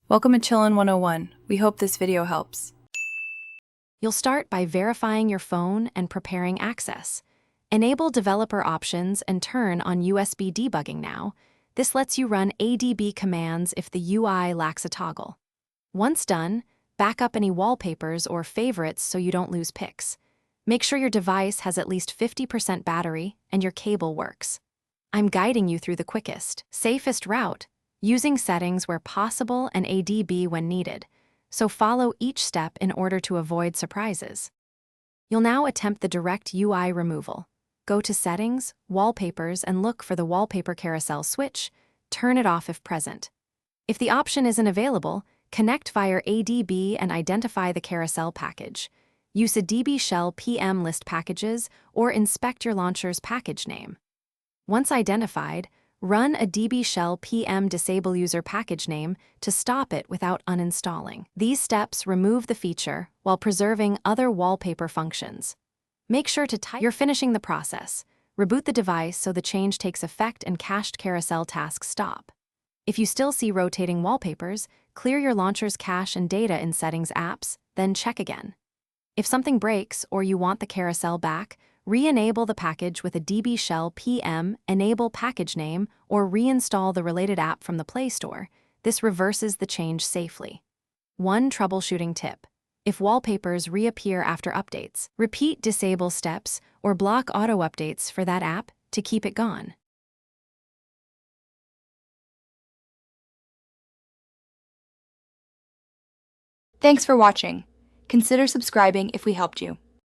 Welcome to Chillin' 101. We hope this video helps. You'll start by verifying your phone and preparing access. Enable developer options and turn on USB debugging now. This lets you run ADB commands if the UI lacks a toggle. Once done, back up any wallpapers or favorites so you don't lose pics. Make sure your device has at least 50% battery and your cable works. I'm guiding you through the quickest, safest route, using settings where possible and ADB when needed, so follow each step in order to avoid surprises. You'll now attempt the direct UI removal. Go to Settings, Wallpapers, and look for the Wallpaper Carousel switch. Turn it off if present. If the option isn't available, connect via ADB and identify the carousel package. Use a DB shell PM list packages or inspect your launcher's package name. Once identified, run a DB shell PM disable user package name to stop it without uninstalling. These steps remove the feature while preserving other wallpaper functions. Make sure to type you're finishing the process. Reboot the device so the change takes effect and cached carousel tasks stop. If you still see rotating wallpapers, clear your launcher's cache and data in Settings Apps, then check again. If something breaks or you want the carousel back, re-enable the package with a DB shell PM, enable package name, or reinstall the related app from the Play Store. This reverses the change safely. One troubleshooting tip. If wallpapers reappear after updates, repeat disable steps or block auto updates for that app to keep it gone. Thanks for watching. Consider subscribing if we helped you.